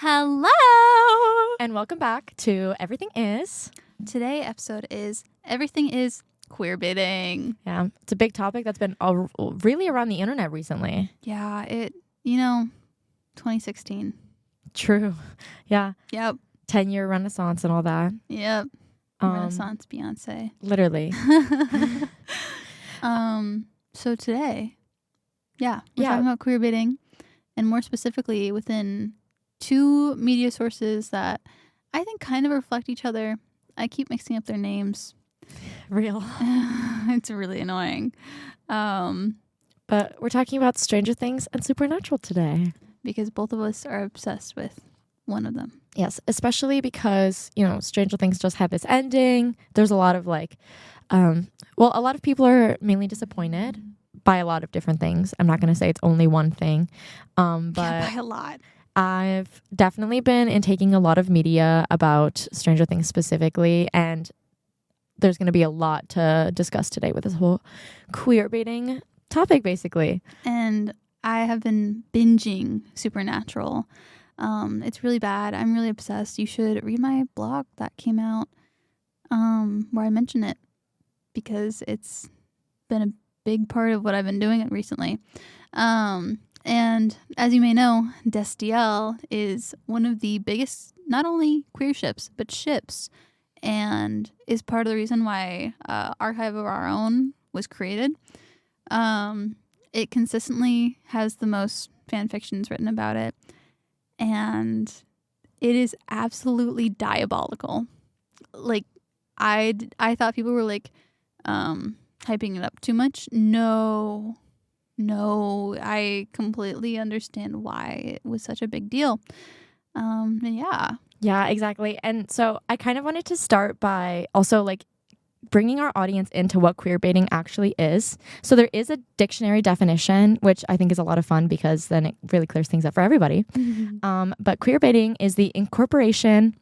Hello! And welcome back to Everything Is. Today episode is Everything is Queerbaiting. Yeah, it's a big topic that's been really around the internet recently. Yeah, 2016. True. Yeah. Yep. 10-year renaissance and all that. Yep. Renaissance Beyonce. Literally. So today, we're talking about queerbaiting, and more specifically within two media sources that I think kind of reflect each other. I keep mixing up their names. Real. It's really annoying. But we're talking about Stranger Things and Supernatural today. Because both of us are obsessed with one of them. Yes, especially because, Stranger Things just had this ending. There's a lot of a lot of people are mainly disappointed by a lot of different things. I'm not going to say it's only one thing. But by a lot. I've definitely been taking a lot of media about Stranger Things specifically, and there's going to be a lot to discuss today with this whole queerbaiting topic, basically. And I have been binging Supernatural. It's really bad. I'm really obsessed. You should read my blog that came out where I mention it, because it's been a big part of what I've been doing recently. And as you may know, Destiel is one of the biggest, not only queer ships, but ships, and is part of the reason why Archive of Our Own was created. It consistently has the most fan fictions written about it, and it is absolutely diabolical. Like, I thought people were hyping it up too much. No, I completely understand why it was such a big deal. Yeah, exactly. And so I kind of wanted to start by also bringing our audience into what queerbaiting actually is. So there is a dictionary definition, which I think is a lot of fun because then it really clears things up for everybody. Mm-hmm. But queerbaiting is the incorporation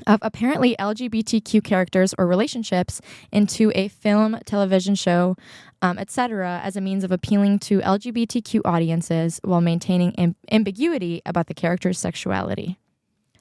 of apparently LGBTQ characters or relationships into a film, television show, etc., as a means of appealing to LGBTQ audiences while maintaining ambiguity about the character's sexuality.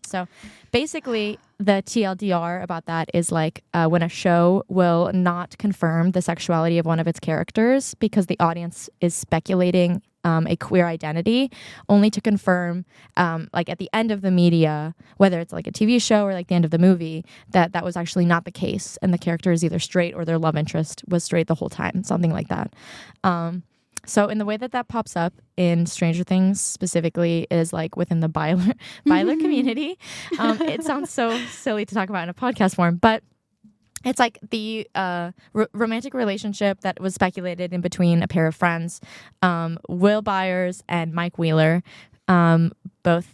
So basically, the TLDR about that is when a show will not confirm the sexuality of one of its characters because the audience is speculating a queer identity, only to confirm at the end of the media, whether it's like a TV show or the end of the movie, that was actually not the case, and the character is either straight or their love interest was straight the whole time, something like that. So in the way that pops up in Stranger Things specifically is within the Byler community. It sounds so silly to talk about in a podcast form, but it's the romantic relationship that was speculated in between a pair of friends, Will Byers and Mike Wheeler, both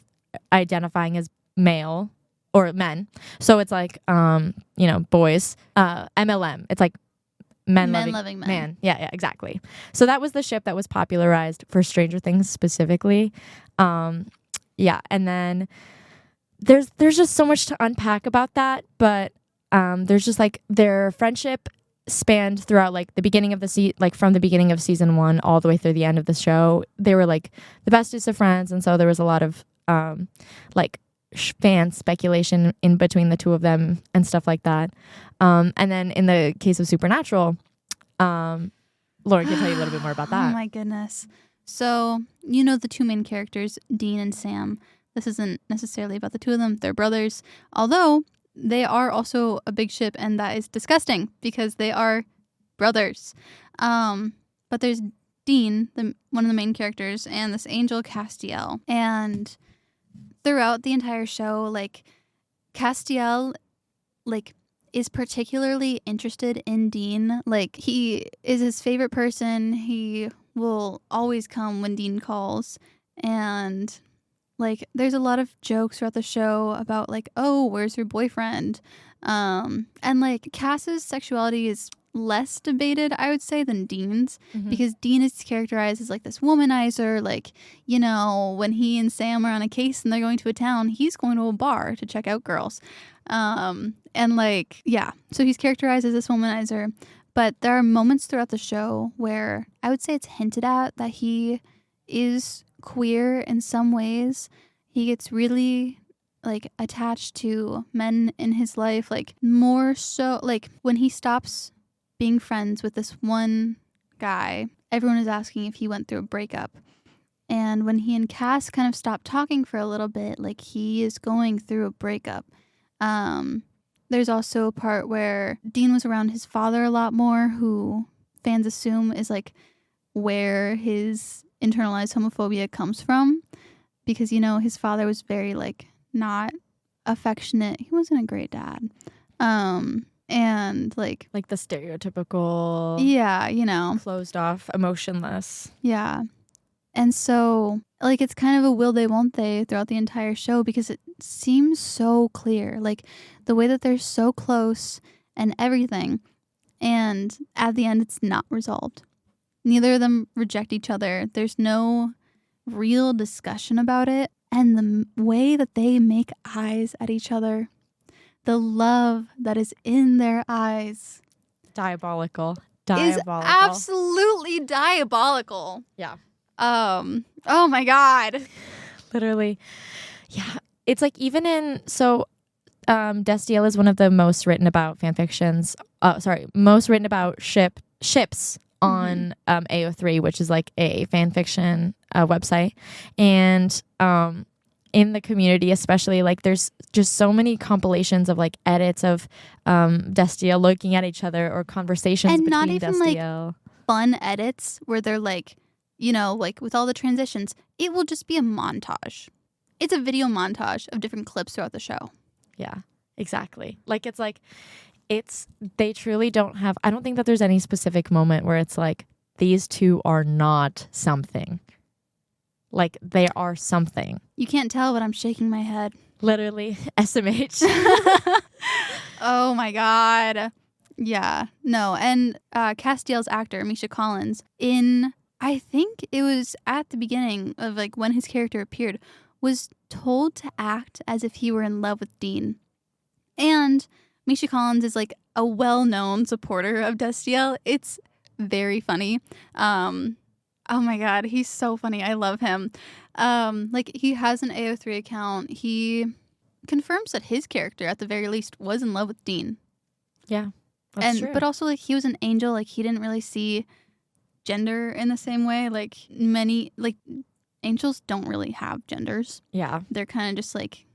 identifying as male or men. So it's boys, MLM. It's men loving man. Yeah, exactly. So that was the ship that was popularized for Stranger Things specifically. And then there's just so much to unpack about that, but there's just their friendship spanned throughout the beginning of from the beginning of season 1 all the way through the end of the show. They were the bestest of friends, and so there was a lot of fan speculation in between the two of them and stuff like that. And then in the case of Supernatural, Lauren can tell you a little bit more about that. Oh my goodness. So, the two main characters, Dean and Sam. This isn't necessarily about the two of them. They're brothers. Although they are also a big ship, and that is disgusting because they are brothers. But there's Dean, one of the main characters, and this angel Castiel. And throughout the entire show, Castiel, is particularly interested in Dean. He is his favorite person. He will always come when Dean calls. And there's a lot of jokes throughout the show about oh, where's your boyfriend? And Cass's sexuality is less debated, I would say, than Dean's, because Dean is characterized as this womanizer. When he and Sam are on a case and they're going to a town, he's going to a bar to check out girls. So he's characterized as this womanizer. But there are moments throughout the show where I would say it's hinted at that he is queer in some ways. he gets really like attached to men in his life, like more so like when he stops being friends with this one guy, everyone is asking if he went through a breakup. And when he and Cass kind of stopped talking for a little bit, like he is going through a breakup. There's also a part where Dean was around his father a lot more, who fans assume is like where his internalized homophobia comes from, because you know his father was very like not affectionate. He wasn't a great dad. And like the stereotypical, yeah, you know, closed off, emotionless. yeah. And so like it's kind of a will they won't they throughout the entire show, because it seems so clear, like the way that they're so close and everything, and at the end it's not resolved. Neither of them reject each other. There's no real discussion about it. And the way that they make eyes at each other, the love that is in their eyes, Diabolical. is absolutely diabolical. Yeah. Oh my God. Literally. Yeah. It's like even in, so Destiel is one of the most written about fanfictions, most written about ships on AO3, which is like a fanfiction website. And in the community especially, like there's just so many compilations of like edits of Destiel looking at each other, or conversations And between not even Destiel. like fun edits where they're like, you know, like with all the transitions, it will just be a montage. It's a video montage of different clips throughout the show. Yeah, exactly. Like they truly don't have, I don't think that there's any specific moment where it's like, these two are not something. Like they are something. You can't tell, but I'm shaking my head. Literally, SMH. Oh my God. Yeah, no. And Castiel's actor, Misha Collins, I think it was at the beginning of like when his character appeared, was told to act as if he were in love with Dean. And Misha Collins is like a well-known supporter of Destiel. It's very funny. Oh my God, he's so funny. I love him. Like he has an AO3 account. He confirms that his character at the very least was in love with Dean. Yeah. That's true. But also like he was an angel. Like he didn't really see gender in the same way. Like many like angels don't really have genders. Yeah. They're kind of just like,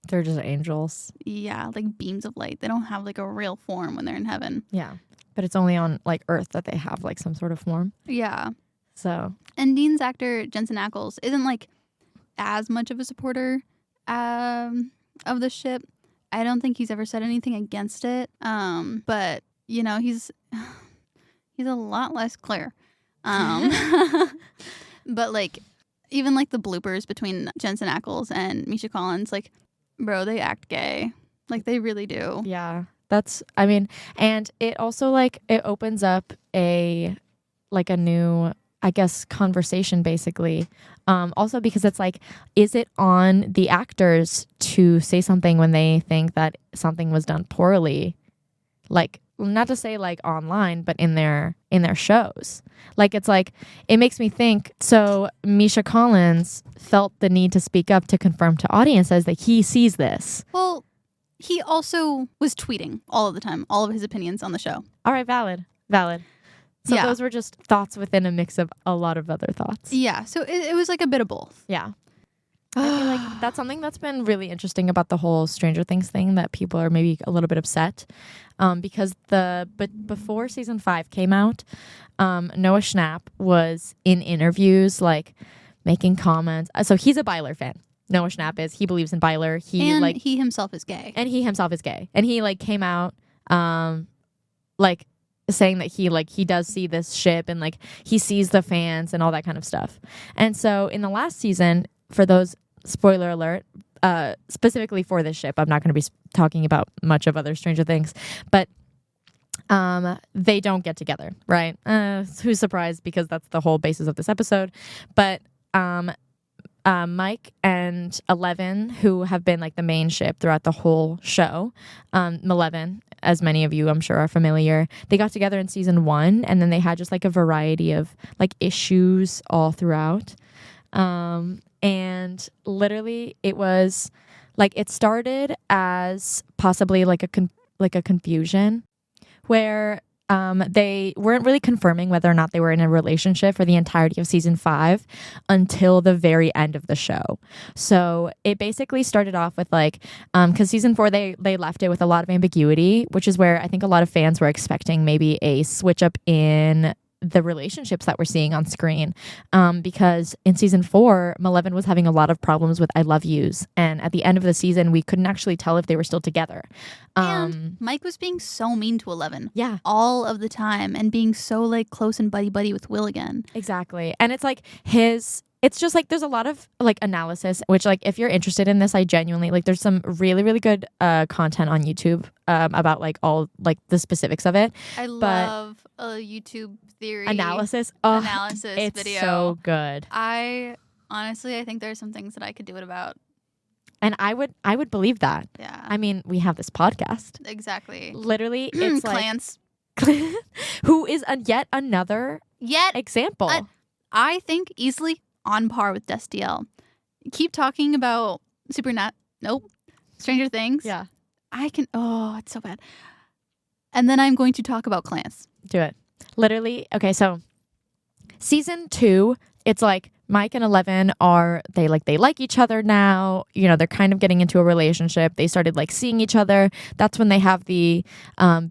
they're just angels. yeah, like beams of light. They don't have like a real form when they're in heaven. Yeah. But it's only on like Earth that they have like some sort of form. Yeah. So. And Dean's actor Jensen Ackles isn't like as much of a supporter of the ship. I don't think he's ever said anything against it. But you know, he's a lot less clear. But like even like the bloopers between Jensen Ackles and Misha Collins, like, bro, they act gay. Like they really do. Yeah. And it also like it opens up a new, I guess, conversation basically. Also because it's like, is it on the actors to say something when they think that something was done poorly? Like, not to say like online, but in their shows. Like, it's like, it makes me think, so Misha Collins felt the need to speak up to confirm to audiences that he sees this. Well, he also was tweeting all of the time, all of his opinions on the show. All right, valid. So yeah. Those were just thoughts within a mix of a lot of other thoughts. Yeah, so it was like a bit of both. Yeah. I feel like that's something that's been really interesting about the whole Stranger Things thing, that people are maybe a little bit upset. Because before season 5 came out, Noah Schnapp was in interviews like making comments. So he's a Byler fan. Noah Schnapp is. He believes in Byler. He himself is gay. And he like came out like saying that he does see this ship, and like he sees the fans and all that kind of stuff. And so in the last season, for those, spoiler alert, specifically for this ship, I'm not going to be talking about much of other Stranger Things, but they don't get together, right? Who's surprised, because that's the whole basis of this episode. But Mike and Eleven, who have been like the main ship throughout the whole show, Eleven, as many of you I'm sure are familiar, they got together in season 1, and then they had just like a variety of like issues all throughout. And literally it was like, it started as possibly like a confusion where they weren't really confirming whether or not they were in a relationship for the entirety of season 5 until the very end of the show. So it basically started off with like, because season 4 they left it with a lot of ambiguity, which is where I think a lot of fans were expecting maybe a switch up in the relationships that we're seeing on screen, because in season 4 Maleven was having a lot of problems with I love yous, and at the end of the season we couldn't actually tell if they were still together. And Mike was being so mean to 11 Yeah, all of the time and being so like close and buddy with Will again. exactly. And it's like it's just like there's a lot of like analysis, which like if you're interested in this, I genuinely like there's some really good content on YouTube about like all like the specifics of it. I love a YouTube theory analysis it's video. It's so good. I think there's some things that I could do it about. And I would believe that. Yeah. I mean, we have this podcast. Exactly. Literally, it's Clance. Who is yet another example. I think easily on par with Destiel. Keep talking about Stranger Things. Yeah. It's so bad. And then I'm going to talk about Clance. Do it. Literally, okay, so season 2, it's like Mike and 11 they like each other now. You know, they're kind of getting into a relationship. They started like seeing each other. That's when they have the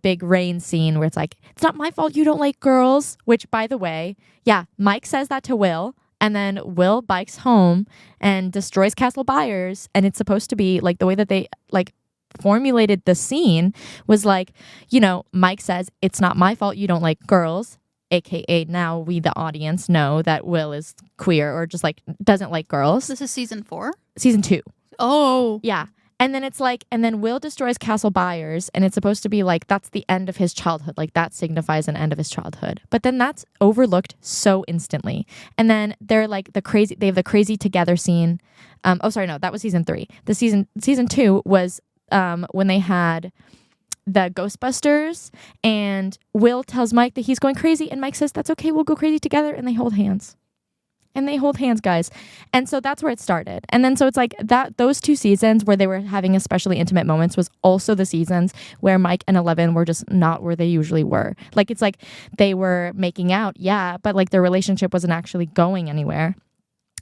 big rain scene where it's like, it's not my fault you don't like girls. Which, by the way, yeah, Mike says that to Will. And then Will bikes home and destroys Castle Byers. And it's supposed to be like the way that they like formulated the scene was like, you know, Mike says, it's not my fault you don't like girls. AKA now we, the audience, know that Will is queer or just like doesn't like girls. This is season 4? Season 2. Oh. Yeah. And then it's like, and then Will destroys Castle Byers, and it's supposed to be like, that's the end of his childhood. Like, that signifies an end of his childhood. But then that's overlooked so instantly. And then they're like they have the crazy together scene. That was season 3. Season 2 was when they had the Ghostbusters, and Will tells Mike that he's going crazy, and Mike says, that's okay, we'll go crazy together, and they hold hands. And they hold hands, guys. And so that's where it started. And then so it's like that those 2 seasons where they were having especially intimate moments was also the seasons where Mike and 11 were just not where they usually were. Like, it's like they were making out, yeah, but like their relationship wasn't actually going anywhere.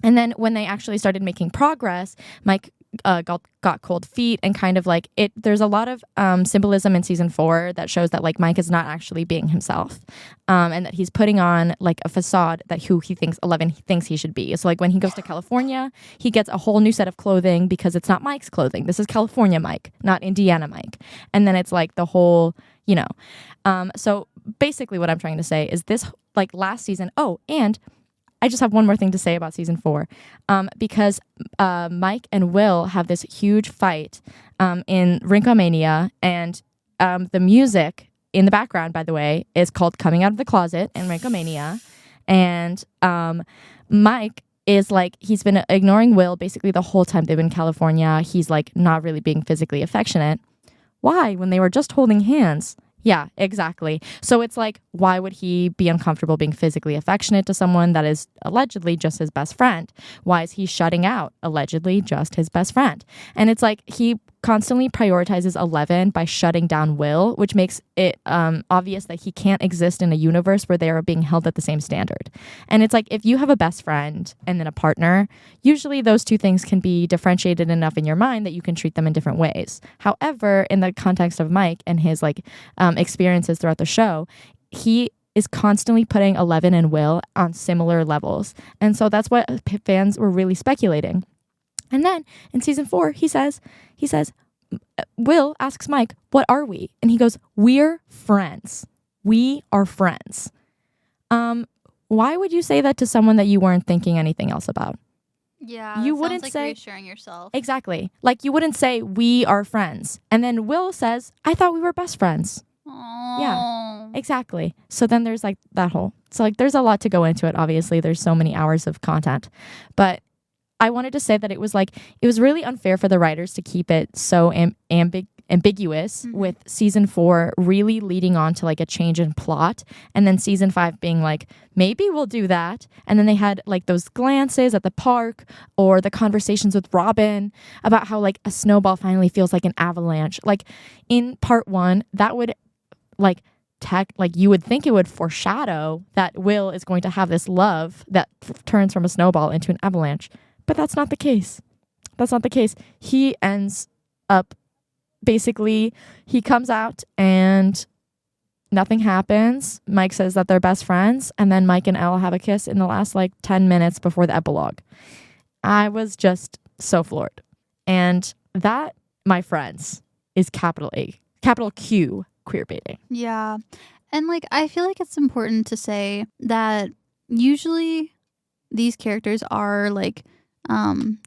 And then when they actually started making progress, Mike got cold feet, and kind of like it. There's a lot of symbolism in season 4 that shows that like Mike is not actually being himself, and that he's putting on like a facade that who he thinks 11 thinks he should be. So like when he goes to California, he gets a whole new set of clothing because it's not Mike's clothing. This is California Mike, not Indiana Mike. And then it's like the whole, you know. So basically, what I'm trying to say is this like last season. Oh, and I just have one more thing to say about season 4, because Mike and Will have this huge fight in Rinkomania, and the music in the background, by the way, is called Coming Out of the Closet in Rinkomania. And Mike is like, he's been ignoring Will basically the whole time they've been in California. He's like not really being physically affectionate. Why? When they were just holding hands. Yeah, exactly. So it's like, why would he be uncomfortable being physically affectionate to someone that is allegedly just his best friend? Why is he shutting out allegedly just his best friend? And it's like he constantly prioritizes 11 by shutting down Will, which makes it obvious that he can't exist in a universe where they are being held at the same standard. And it's like, if you have a best friend and then a partner, usually those 2 things can be differentiated enough in your mind that you can treat them in different ways. However, in the context of Mike and his like experiences throughout the show, he is constantly putting 11 and Will on similar levels. And so that's what fans were really speculating. And then in season 4, he says, Will asks Mike, what are we? And he goes, we're friends. We are friends. Why would you say that to someone that you weren't thinking anything else about? Yeah, you wouldn't like say reassuring yourself. Exactly. Like you wouldn't say we are friends. And then Will says, I thought we were best friends. Aww. Yeah, exactly. So then there's like that whole, so like there's a lot to go into it. Obviously, there's so many hours of content, but I wanted to say that it was really unfair for the writers to keep it so ambiguous, with season 4 really leading on to like a change in plot, and then season 5 being like, maybe we'll do that. And then they had like those glances at the park, or the conversations with Robin about how like a snowball finally feels like an avalanche. Like in part 1, that would like you would think it would foreshadow that Will is going to have this love that turns from a snowball into an avalanche. But that's not the case. That's not the case. He ends up, basically, he comes out and nothing happens. Mike says that they're best friends, and then Mike and Elle have a kiss in the last like 10 minutes before the epilogue. I was just so floored. And that, my friends, is capital Q queer baiting. Yeah. And like, I feel like it's important to say that usually these characters are like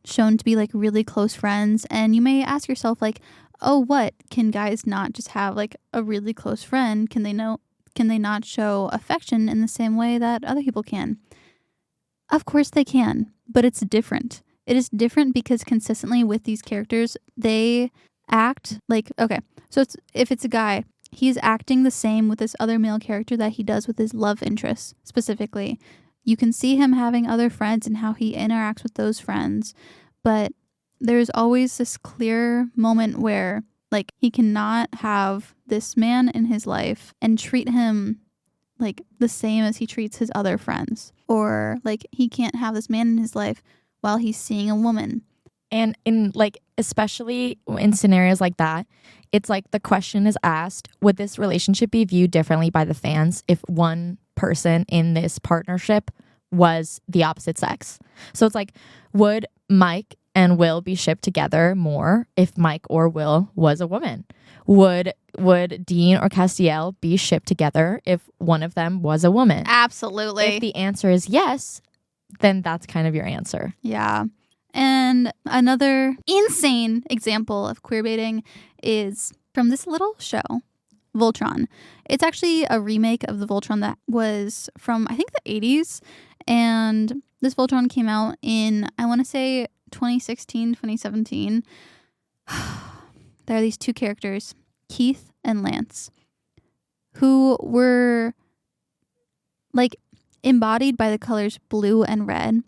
shown to be like really close friends, and you may ask yourself like, oh, what, can guys not just have like a really close friend? Can they not show affection in the same way that other people can? Of course they can, but it's different. It is different because consistently with these characters, they act like, okay, so if it's a guy, he's acting the same with this other male character that he does with his love interest specifically. You can see him having other friends and how he interacts with those friends, but there's always this clear moment where like he cannot have this man in his life and treat him like the same as he treats his other friends, or like he can't have this man in his life while he's seeing a woman. And in like, especially in scenarios like that, it's like the question is asked, would this relationship be viewed differently by the fans if one person in this partnership was the opposite sex? So it's like, would Mike and Will be shipped together more if Mike or Will was a woman? Would Dean or Castiel be shipped together if one of them was a woman? Absolutely. If the answer is yes, then that's kind of your answer. Yeah. And another insane example of queerbaiting is from this little show, Voltron. It's actually a remake of the Voltron that was from, I think, the 80s. And this Voltron came out in, I want to say, 2016, 2017. There are these two characters, Keith and Lance, who were like embodied by the colors blue and red.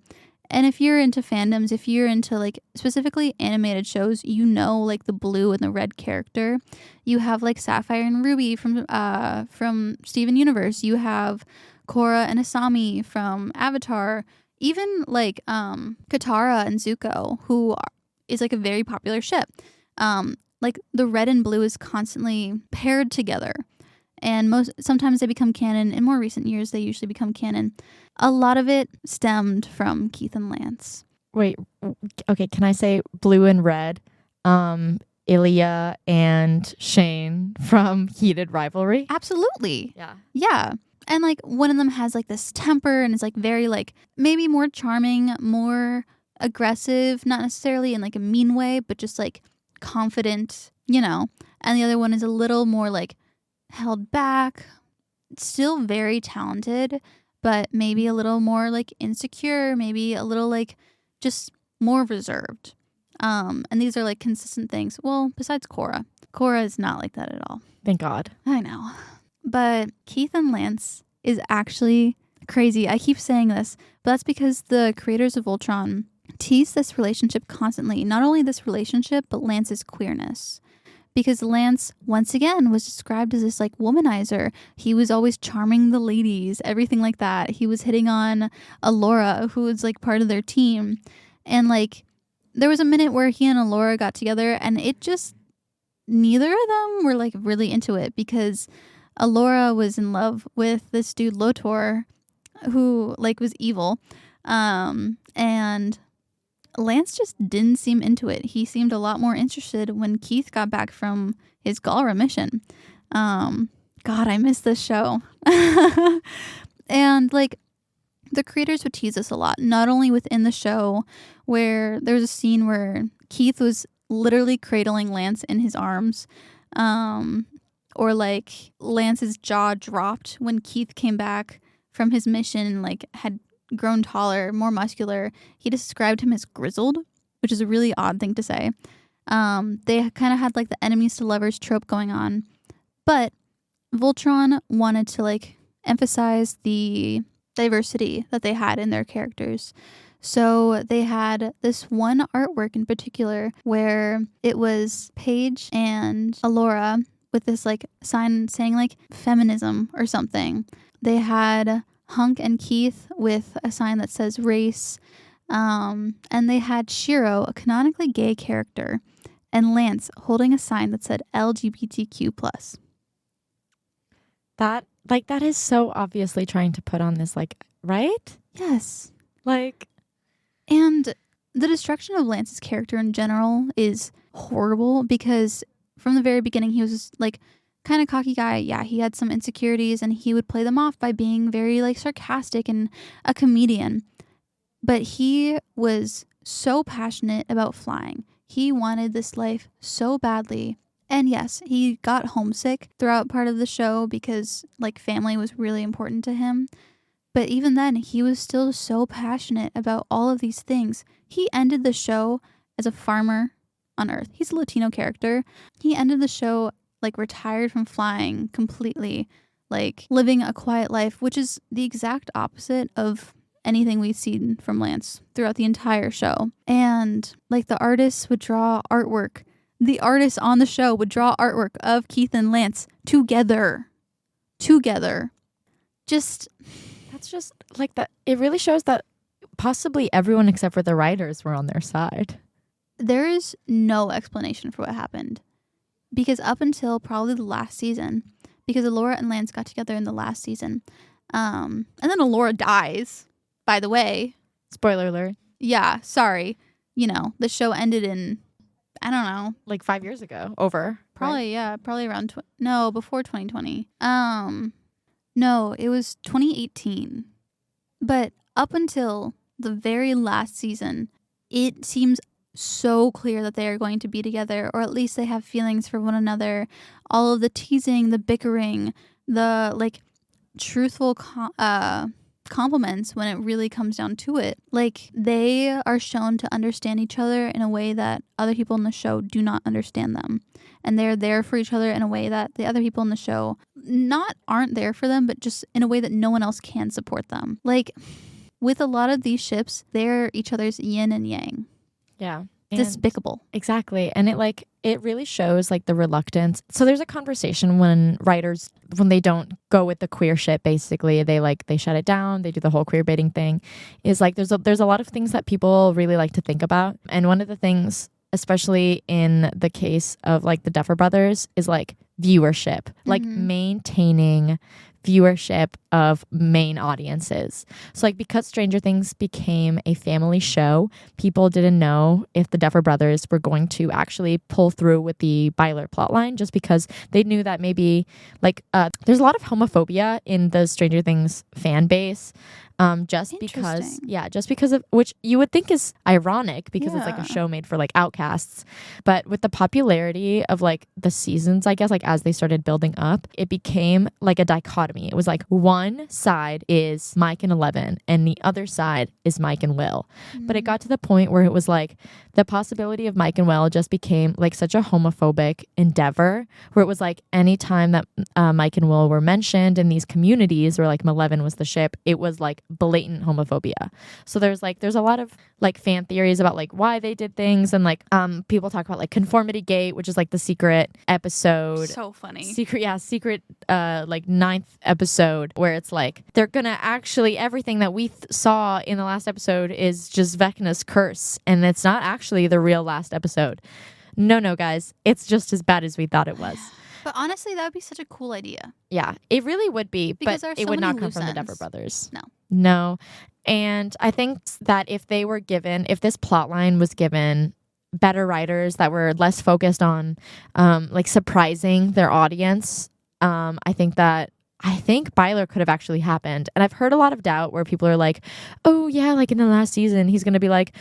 And if you're into fandoms, if you're into like specifically animated shows, you know like the blue and the red character. You have like Sapphire and Ruby from Steven Universe. You have Korra and Asami from Avatar. Even like Katara and Zuko, is like a very popular ship. Like the red and blue is constantly paired together. And sometimes they become canon. In more recent years, they usually become canon. A lot of it stemmed from Keith and Lance. Wait, okay, can I say blue and red? Ilya and Shane from Heated Rivalry? Absolutely. Yeah. Yeah. And like one of them has like this temper and is like very like maybe more charming, more aggressive, not necessarily in like a mean way, but just like confident, you know. And the other one is a little more like held back, still very talented, but maybe a little more like insecure, maybe a little like just more reserved. And these are like consistent things. Well, besides Korra. Korra is not like that at all. Thank God. I know. But Keith and Lance is actually crazy. I keep saying this, but that's because the creators of Voltron tease this relationship constantly. Not only this relationship, but Lance's queerness. Because Lance, once again, was described as this like womanizer. He was always charming the ladies, everything like that. He was hitting on Alora, who was like part of their team. And like, there was a minute where he and Alora got together, and it just, neither of them were like really into it, because Alora was in love with this dude Lotor, who like was evil. And Lance just didn't seem into it. He seemed a lot more interested when Keith got back from his Galra mission. God, I miss this show. And like, the creators would tease us a lot, not only within the show, where there was a scene where Keith was literally cradling Lance in his arms, or like Lance's jaw dropped when Keith came back from his mission and like had grown taller, more muscular. He described him as grizzled, which is a really odd thing to say. They kind of had like the enemies to lovers trope going on, but Voltron wanted to like emphasize the diversity that they had in their characters. So they had this one artwork in particular where it was Paige and Alora with this like sign saying like feminism or something. They had Hunk and Keith with a sign that says race. And they had Shiro, a canonically gay character, and Lance holding a sign that said LGBTQ+. That is so obviously trying to put on this, like, right? Yes. Like, and the destruction of Lance's character in general is horrible because from the very beginning he was just, like, kind of cocky guy. Yeah, he had some insecurities and he would play them off by being very like sarcastic and a comedian. But he was so passionate about flying. He wanted this life so badly. And yes, he got homesick throughout part of the show because like family was really important to him. But even then, he was still so passionate about all of these things. He ended the show as a farmer on Earth. He's a Latino character. He ended the show like retired from flying completely, like living a quiet life, which is the exact opposite of anything we've seen from Lance throughout the entire show. And like the artists would draw artwork. The artists on the show would draw artwork of Keith and Lance together. Just that's just like that. It really shows that possibly everyone except for the writers were on their side. There is no explanation for what happened. Because up until probably the last season, because Alora and Lance got together in the last season, and then Alora dies, by the way. Spoiler alert. Yeah, sorry. You know, the show ended in, I don't know. Like 5 years ago. Over. Probably, right? yeah. Probably around, before 2020. No, it was 2018. But up until the very last season, it seems so clear that they are going to be together, or at least they have feelings for one another. All of the teasing, the bickering, the like truthful compliments when it really comes down to it. Like they are shown to understand each other in a way that other people in the show do not understand them. And they're there for each other in a way that the other people in the show aren't there for them, but just in a way that no one else can support them. Like with a lot of these ships, they're each other's yin and yang. Yeah. Despicable. Exactly. And it really shows like the reluctance. So there's a conversation when writers, when they don't go with the queer shit, basically they shut it down. They do the whole queer baiting thing. Is like there's a lot of things that people really like to think about. And one of the things, especially in the case of like the Duffer Brothers, is like viewership, like maintaining viewership of main audiences. So like because Stranger Things became a family show, people didn't know if the Duffer Brothers were going to actually pull through with the Byler plotline, just because they knew that maybe like there's a lot of homophobia in the Stranger Things fan base. Just because of which you would think is ironic because it's like a show made for like outcasts, but with the popularity of like the seasons, I guess like as they started building up, it became like a dichotomy. It was like one side is Mike and Eleven and the other side is Mike and Will. But it got to the point where it was like the possibility of Mike and Will just became like such a homophobic endeavor, where it was like anytime that Mike and Will were mentioned in these communities where like Maleven was the ship, it was like blatant homophobia. So there's a lot of like fan theories about like why they did things, and like people talk about like Conformity Gate, which is like the secret episode. So funny. Secret like 9th episode where it's like they're gonna actually everything that we saw in the last episode is just Vecna's curse, and it's not actually the real last episode. No, guys, it's just as bad as we thought it was. But honestly, that would be such a cool idea. Yeah, it really would be, because but it would not come from the Duffer Brothers. No. And I think that if this plot line was given better writers that were less focused on like surprising their audience, I think Byler could have actually happened. And I've heard a lot of doubt where people are like, oh yeah, like in the last season, he's going to be like,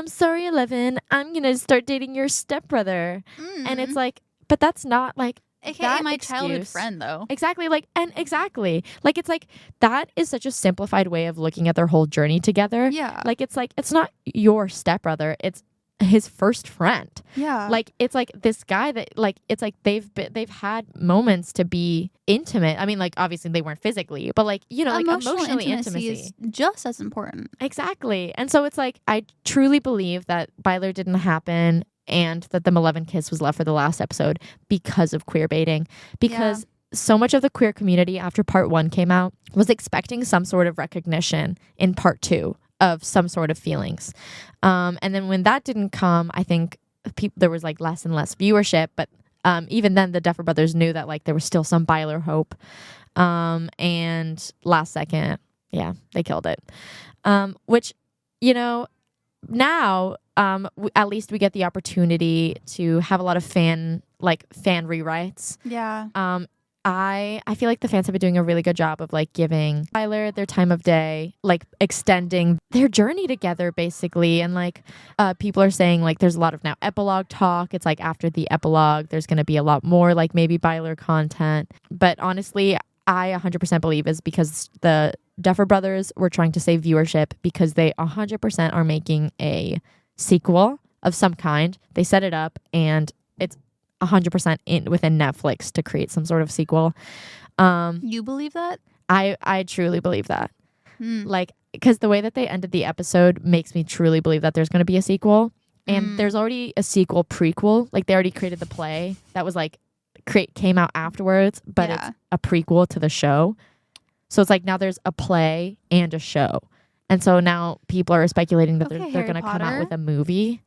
sorry, Eleven, I'm going to start dating your stepbrother. And it's like, but that's not like, AKA my childhood friend, though. Exactly. Like it's like that is such a simplified way of looking at their whole journey together. Yeah. Like it's not your stepbrother. It's his first friend. Yeah. Like, it's like this guy that, like, it's like they've had moments to be intimate. I mean, like, obviously they weren't physically, but like, you know, like emotionally intimacy is just as important. Exactly. And so it's like, I truly believe that Byler didn't happen and that the Malevolent kiss was left for the last episode because of queer baiting. Because so much of the queer community after part 1 came out was expecting some sort of recognition in part 2 of some sort of feelings. And then when that didn't come, I think there was like less and less viewership. But even then, the Duffer Brothers knew that like there was still some Byler hope. And last second, they killed it. Which, you know, now at least we get the opportunity to have a lot of fan rewrites. Yeah. I feel like the fans have been doing a really good job of like giving Byler their time of day, like extending their journey together basically. And like people are saying like there's a lot of now epilogue talk. It's like after the epilogue, there's going to be a lot more like maybe Byler content. But honestly, I 100% believe is because the Duffer Brothers were trying to save viewership because they 100% are making a sequel of some kind. They set it up and it's 100% in within Netflix to create some sort of sequel. You believe that? I truly believe that. Mm. Like, because the way that they ended the episode makes me truly believe that there's going to be a sequel. And there's already a sequel prequel. Like, they already created the play that was like came out afterwards, but it's a prequel to the show. So it's like now there's a play and a show. And so now people are speculating that they're going to come out with a movie.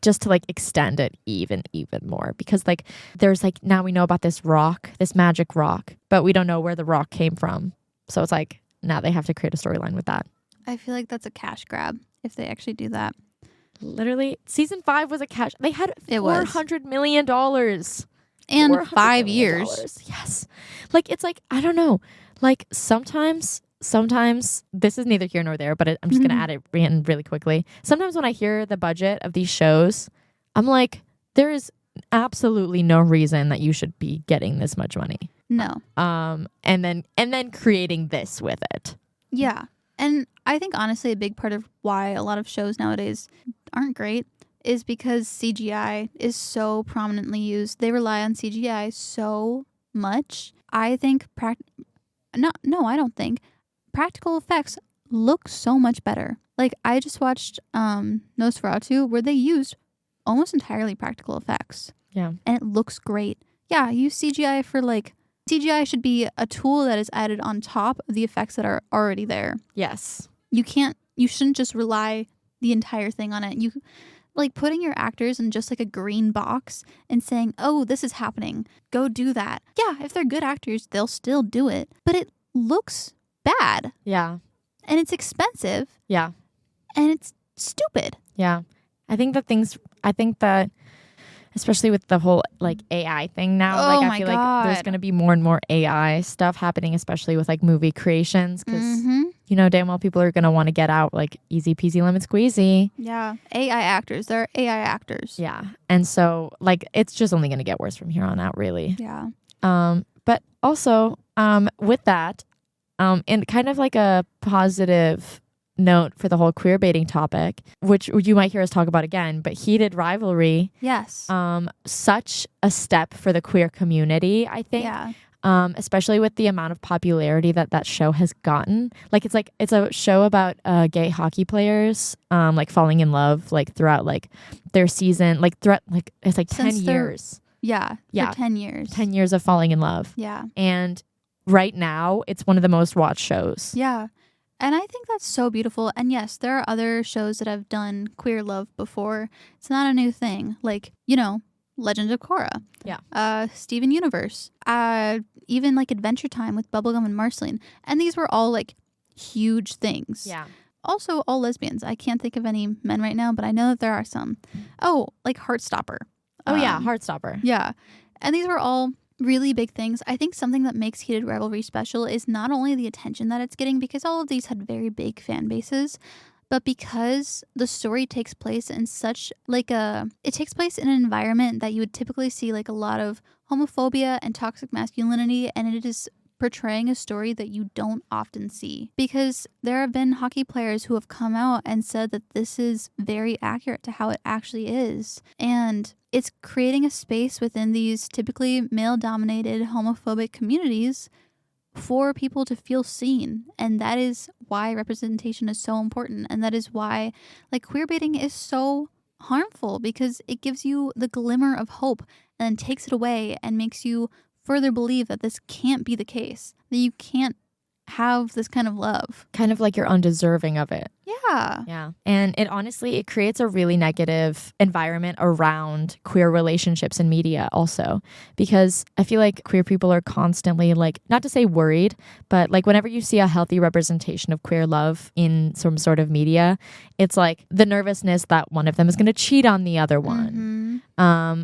Just to like extend it even more, because like there's like now we know about this magic rock, but we don't know where the rock came from. So it's like now they have to create a storyline with that. I feel like that's a cash grab if they actually do that. Literally, season 5 was a cash. They had $400 million and 5 years. Yes, like it's like I don't know. Like sometimes this is neither here nor there, but I'm just going to add it in really quickly. Sometimes when I hear the budget of these shows, I'm like, there is absolutely no reason that you should be getting this much money. No. And then creating this with it. Yeah. And I think honestly a big part of why a lot of shows nowadays aren't great is because CGI is so prominently used. They rely on CGI so much. I think I don't think practical effects look so much better. Like I just watched Nosferatu where they used almost entirely practical effects. Yeah. And it looks great. Yeah, use CGI for like CGI should be a tool that is added on top of the effects that are already there. Yes. You shouldn't just rely the entire thing on it. You like putting your actors in just like a green box and saying, "Oh, this is happening. Go do that." Yeah, if they're good actors, they'll still do it. But it looks bad. Yeah. And it's expensive. Yeah. And it's stupid. Yeah. I think that especially with the whole like AI thing now, I feel like there's going to be more and more AI stuff happening, especially with like movie creations, because you know damn well people are going to want to get out like easy peasy lemon squeezy. Yeah. AI actors. They're AI actors. Yeah. And so like it's just only going to get worse from here on out, really. Yeah. But also with that, and kind of like a positive note for the whole queer baiting topic, which you might hear us talk about again, but heated rivalry. Yes. Such a step for the queer community, I think. Yeah. Especially with the amount of popularity that show has gotten. Like it's a show about gay hockey players like falling in love like throughout like their season, like throughout like it's like 10 years. Yeah. For 10 years. 10 years of falling in love. Yeah. And right now it's one of the most watched shows. Yeah. And I think that's so beautiful. And yes, there are other shows that have done queer love before. It's not a new thing. Like, you know, Legend of Korra. Yeah. Steven Universe. Even like Adventure Time with Bubblegum and Marceline. And these were all like huge things. Yeah. Also all lesbians. I can't think of any men right now, but I know that there are some. Oh, like Heartstopper. Oh yeah, Heartstopper. Yeah. And these were all really big things. I think something that makes Heated Rivalry special is not only the attention that it's getting, because all of these had very big fan bases, but because the story takes place in such like it takes place in an environment that you would typically see like a lot of homophobia and toxic masculinity, and it is portraying a story that you don't often see. Because there have been hockey players who have come out and said that this is very accurate to how it actually is. And it's creating a space within these typically male-dominated homophobic communities for people to feel seen. And that is why representation is so important. And that is why like queerbaiting is so harmful, because it gives you the glimmer of hope and then takes it away and makes you further believe that this can't be the case, that you can't have this kind of love. Kind of like you're undeserving of it. Yeah. Yeah. And it creates a really negative environment around queer relationships in media also, because I feel like queer people are constantly like, not to say worried, but like whenever you see a healthy representation of queer love in some sort of media, it's like the nervousness that one of them is going to cheat on the other one.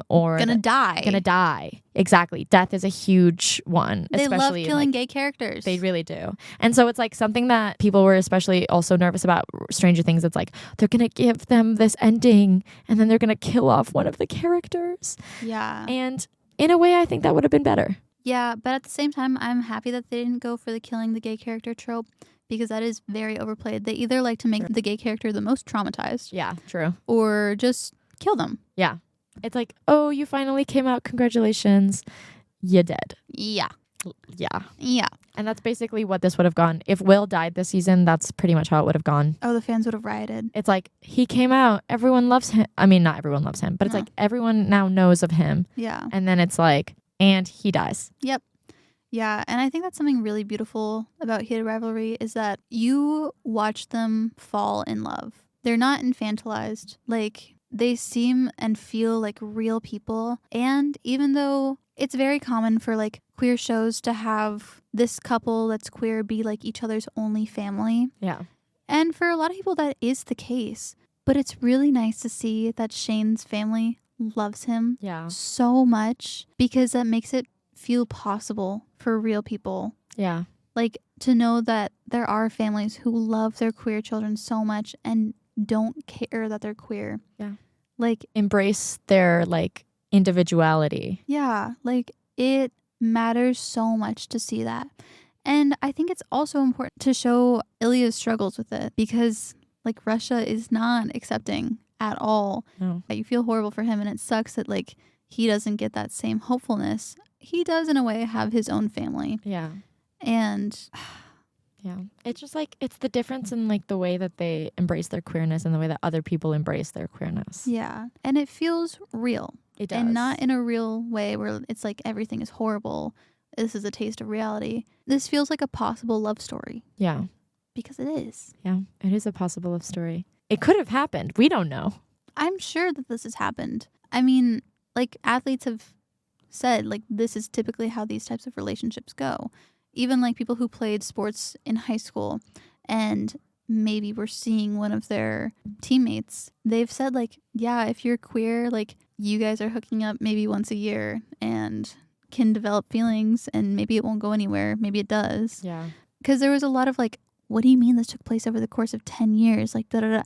Or Gonna die. Exactly. Death is a huge one. They love especially killing like, gay characters. They really do. And so it's like something that people were especially also nervous about Stranger Things. It's like they're going to give them this ending and then they're going to kill off one of the characters. Yeah. And in a way, I think that would have been better. Yeah, but at the same time, I'm happy that they didn't go for the killing the gay character trope, because that is very overplayed. They either like to make the gay character the most traumatized. Yeah, true. Or just kill them. Yeah. It's like, oh, you finally came out. Congratulations. You're dead. Yeah. Yeah. Yeah. And that's basically what this would have gone. If Will died this season, that's pretty much how it would have gone. Oh, the fans would have rioted. It's like, he came out. Everyone loves him. I mean, not everyone loves him, but it's like everyone now knows of him. Yeah. And then it's like, and he dies. Yep. Yeah. And I think that's something really beautiful about heated rivalry is that you watch them fall in love. They're not infantilized. Like, they seem and feel like real people. And even though it's very common for like queer shows to have this couple that's queer be like each other's only family. Yeah. And for a lot of people that is the case. But it's really nice to see that Shane's family loves him so much, because that makes it feel possible for real people. Yeah. Like to know that there are families who love their queer children so much and don't care that they're queer. Yeah. Like embrace their like individuality. Yeah. Like it matters so much to see that. And I think it's also important to show Ilya's struggles with it, because like Russia is not accepting at all. No. You feel horrible for him, and it sucks that like he doesn't get that same hopefulness. He does in a way have his own family. Yeah. And yeah, it's just like it's the difference in like the way that they embrace their queerness and the way that other people embrace their queerness. Yeah. And it feels real. It does. And not in a real way where it's like everything is horrible. This is a taste of reality. This feels like a possible love story. Yeah. Because it is. Yeah, it is a possible love story. It could have happened. We don't know. I'm sure that this has happened. I mean, like athletes have said, like this is typically how these types of relationships go. Even like people who played sports in high school and maybe were seeing one of their teammates, they've said like, yeah, if you're queer, like you guys are hooking up maybe once a year and can develop feelings, and maybe it won't go anywhere. Maybe it does. Yeah. Because there was a lot of like, what do you mean this took place over the course of 10 years? Like, da-da-da.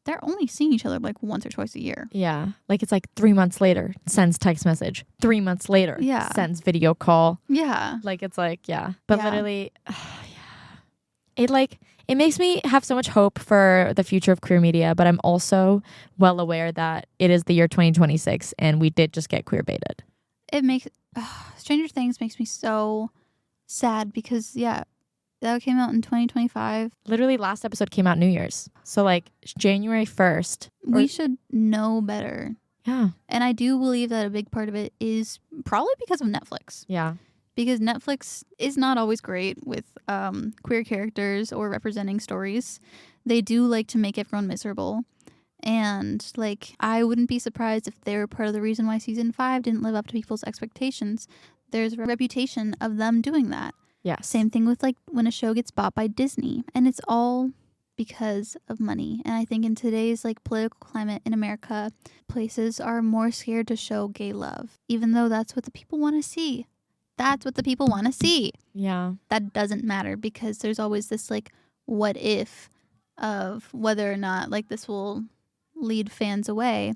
They're only seeing each other like once or twice a year. Yeah. Like it's like 3 months later, sends text message. 3 months later, sends video call. Yeah. Like it's like, yeah. But literally, it makes me have so much hope for the future of queer media, but I'm also well aware that it is the year 2026 and we did just get queer baited. It makes, Stranger Things makes me so sad because, that came out in 2025. Literally last episode came out New Year's. So like January 1st. We should know better. Yeah. And I do believe that a big part of it is probably because of Netflix. Yeah. Because Netflix is not always great with queer characters or representing stories. They do like to make everyone miserable. And like, I wouldn't be surprised if they were part of the reason why season 5 didn't live up to people's expectations. There's a reputation of them doing that. Yeah. Same thing with like when a show gets bought by Disney, and it's all because of money. And I think in today's like political climate in America, places are more scared to show gay love, even though that's what the people want to see. That's what the people want to see. Yeah. That doesn't matter because there's always this like what if of whether or not like this will lead fans away.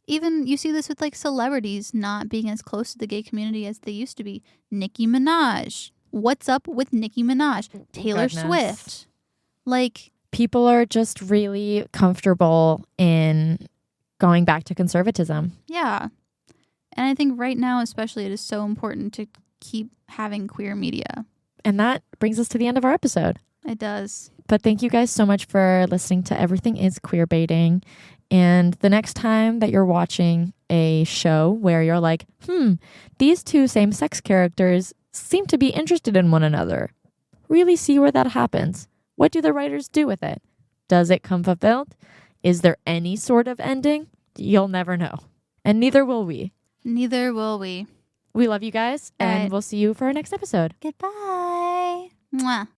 Even you see this with like celebrities not being as close to the gay community as they used to be. Nicki Minaj. What's up with Nicki Minaj? Taylor Goodness. Swift? Like, people are just really comfortable in going back to conservatism. yeah. And I think right now, especially, it is so important to keep having queer media. And that brings us to the end of our episode. It does. But thank you guys so much for listening to Everything is Queerbaiting. And the next time that you're watching a show where you're like, these two same-sex characters seem to be interested in one another, really see where that happens. What do the writers do with it? Does it come fulfilled? Is there any sort of ending? You'll never know. And neither will we. Neither will we. We love you guys, and right. we'll see you for our next episode. Goodbye. Mwah.